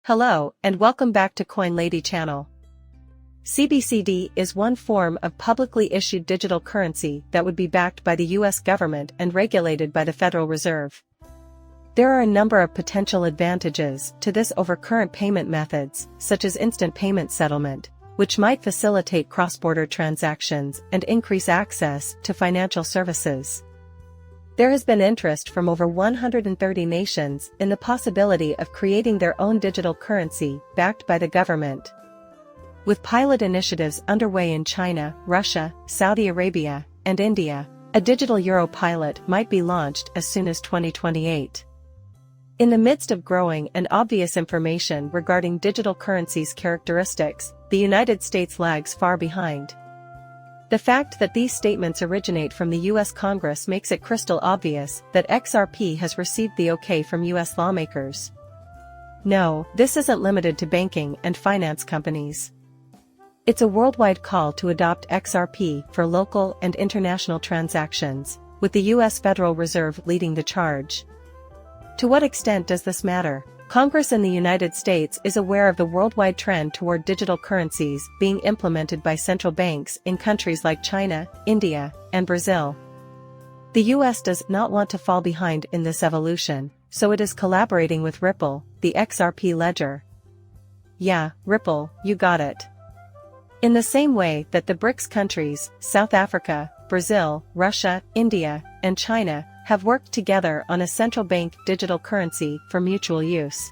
Hello, and welcome back to Coin Lady channel. CBCD is one form of publicly issued digital currency that would be backed by the US government and regulated by the Federal Reserve. There are a number of potential advantages to this over current payment methods, such as instant payment settlement, which might facilitate cross-border transactions and increase access to financial services. There has been interest from over 130 nations in the possibility of creating their own digital currency backed by the government. With pilot initiatives underway in China, Russia, Saudi Arabia, and India, a digital euro pilot might be launched as soon as 2028. In the midst of growing and obvious information regarding digital currency's characteristics, the United States lags far behind. The fact that these statements originate from the US Congress makes it crystal obvious that XRP has received the okay from US lawmakers. No, this isn't limited to banking and finance companies. It's a worldwide call to adopt XRP for local and international transactions, with the US Federal Reserve leading the charge. To what extent does this matter? Congress in the United States is aware of the worldwide trend toward digital currencies being implemented by central banks in countries like China, India, and Brazil. The US does not want to fall behind in this evolution, so it is collaborating with Ripple, the XRP ledger. Yeah, Ripple, you got it. In the same way that the BRICS countries, South Africa, Brazil, Russia, India, and China, have worked together on a central bank digital currency for mutual use.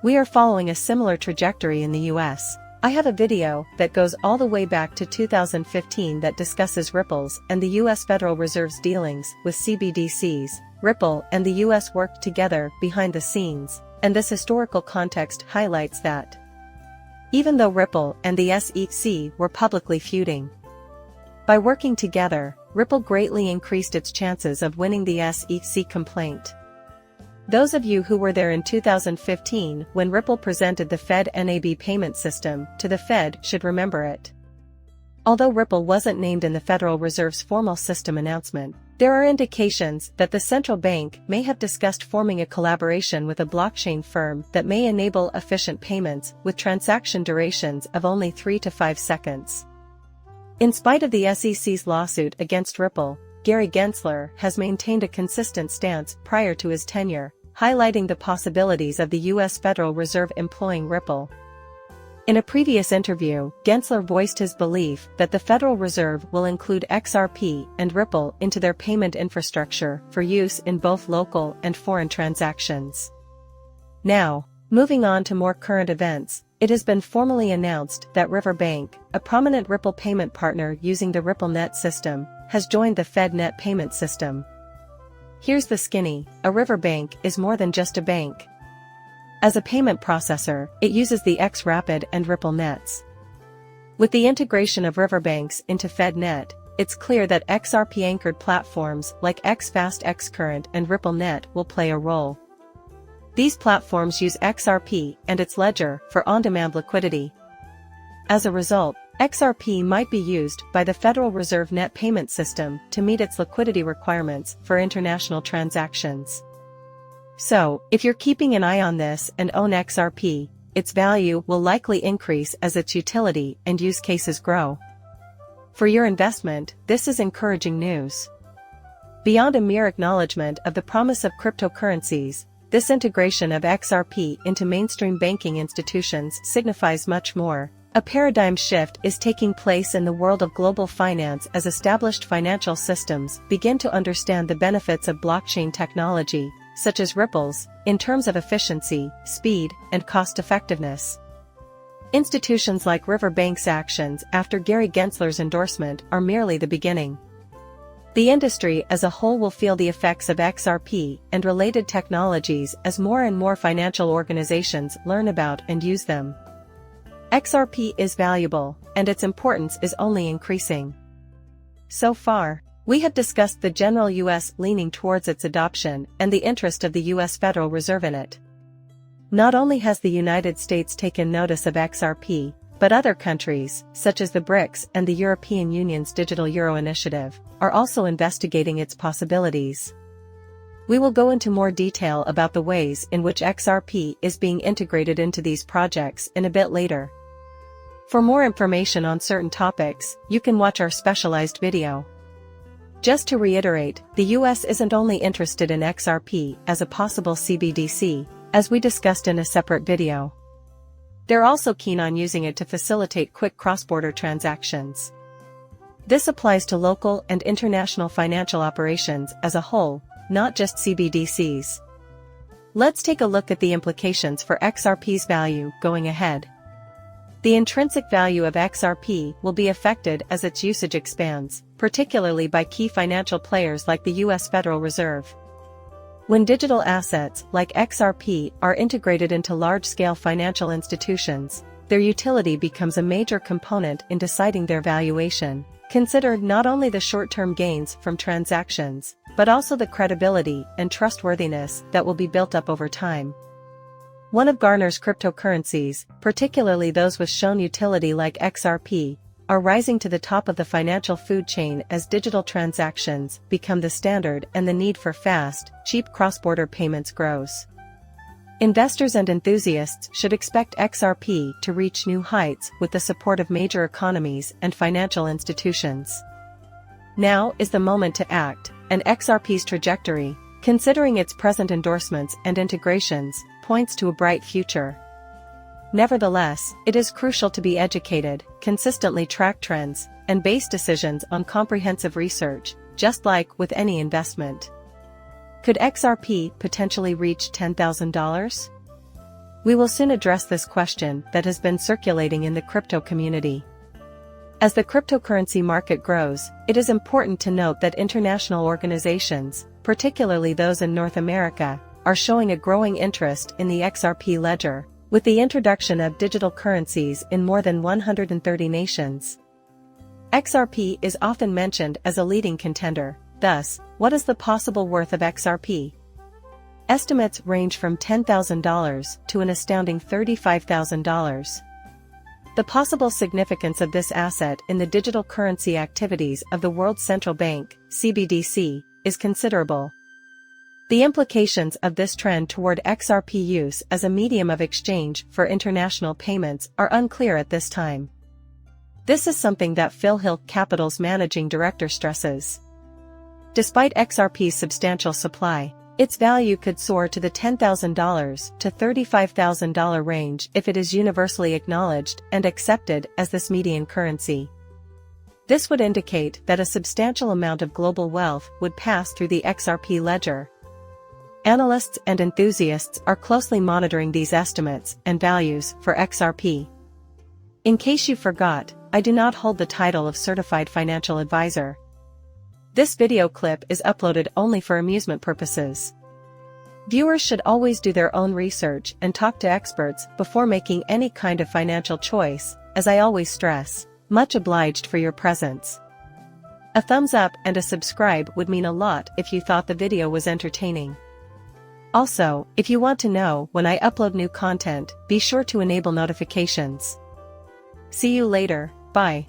We are following a similar trajectory in the US. I have a video that goes all the way back to 2015 that discusses Ripple's and the US Federal Reserve's dealings with CBDCs. Ripple and the US worked together behind the scenes, and this historical context highlights that. Even though Ripple and the SEC were publicly feuding, by working together, Ripple greatly increased its chances of winning the SEC complaint. Those of you who were there in 2015 when Ripple presented the Fed NAB payment system to the Fed should remember it. Although Ripple wasn't named in the Federal Reserve's formal system announcement, there are indications that the central bank may have discussed forming a collaboration with a blockchain firm that may enable efficient payments with transaction durations of only 3 to 5 seconds. In spite of the SEC's lawsuit against Ripple, Gary Gensler has maintained a consistent stance prior to his tenure, highlighting the possibilities of the US Federal Reserve employing Ripple. In a previous interview, Gensler voiced his belief that the Federal Reserve will include XRP and Ripple into their payment infrastructure for use in both local and foreign transactions. Now, moving on to more current events, it has been formally announced that Riverbank, a prominent Ripple payment partner using the RippleNet system, has joined the FedNet payment system. Here's the skinny: a Riverbank is more than just a bank. As a payment processor, it uses the XRapid and RippleNets. With the integration of Riverbanks into FedNet, it's clear that XRP-anchored platforms like XFast, XCurrent, and RippleNet will play a role. These platforms use XRP and its ledger for on-demand liquidity. As a result, XRP might be used by the Federal Reserve net payment system to meet its liquidity requirements for international transactions. So, if you're keeping an eye on this and own XRP, its value will likely increase as its utility and use cases grow. For your investment, this is encouraging news. Beyond a mere acknowledgement of the promise of cryptocurrencies, this integration of XRP into mainstream banking institutions signifies much more. A paradigm shift is taking place in the world of global finance as established financial systems begin to understand the benefits of blockchain technology, such as Ripple's, in terms of efficiency, speed, and cost-effectiveness. Institutions like Riverbank's actions after Gary Gensler's endorsement are merely the beginning. The industry as a whole will feel the effects of XRP and related technologies as more and more financial organizations learn about and use them. XRP is valuable, and its importance is only increasing. So far, we have discussed the general US leaning towards its adoption and the interest of the US Federal Reserve in it. Not only has the United States taken notice of XRP, but other countries, such as the BRICS and the European Union's Digital Euro Initiative, are also investigating its possibilities. We will go into more detail about the ways in which XRP is being integrated into these projects in a bit later. For more information on certain topics, you can watch our specialized video. Just to reiterate, the US isn't only interested in XRP as a possible CBDC, as we discussed in a separate video. They're also keen on using it to facilitate quick cross-border transactions. This applies to local and international financial operations as a whole, not just CBDCs. Let's take a look at the implications for XRP's value going ahead. The intrinsic value of XRP will be affected as its usage expands, particularly by key financial players like the US Federal Reserve. When digital assets like XRP are integrated into large-scale financial institutions, their utility becomes a major component in deciding their valuation. Consider not only the short-term gains from transactions, but also the credibility and trustworthiness that will be built up over time. One of Garner's cryptocurrencies, particularly those with shown utility like XRP, are rising to the top of the financial food chain as digital transactions become the standard and the need for fast, cheap cross-border payments grows. Investors and enthusiasts should expect XRP to reach new heights with the support of major economies and financial institutions. Now is the moment to act, and XRP's trajectory, considering its present endorsements and integrations, points to a bright future. Nevertheless, it is crucial to be educated, consistently track trends, and base decisions on comprehensive research, just like with any investment. Could XRP potentially reach $10,000? We will soon address this question that has been circulating in the crypto community. As the cryptocurrency market grows, it is important to note that international organizations, particularly those in North America, are showing a growing interest in the XRP ledger, with the introduction of digital currencies in more than 130 nations. XRP is often mentioned as a leading contender. Thus, what is the possible worth of XRP? Estimates range from $10,000 to an astounding $35,000. The possible significance of this asset in the digital currency activities of the World Central Bank, CBDC, is considerable. The implications of this trend toward XRP use as a medium of exchange for international payments are unclear at this time. This is something that Phil Hill Capital's managing director stresses. Despite XRP's substantial supply, its value could soar to the $10,000 to $35,000 range if it is universally acknowledged and accepted as this median currency. This would indicate that a substantial amount of global wealth would pass through the XRP ledger. Analysts and enthusiasts are closely monitoring these estimates and values for XRP. In case you forgot, I do not hold the title of Certified Financial Advisor. This video clip is uploaded only for amusement purposes. Viewers should always do their own research and talk to experts before making any kind of financial choice, as I always stress. Much obliged for your presence. A thumbs up and a subscribe would mean a lot if you thought the video was entertaining. Also, if you want to know when I upload new content, be sure to enable notifications. See you later, bye.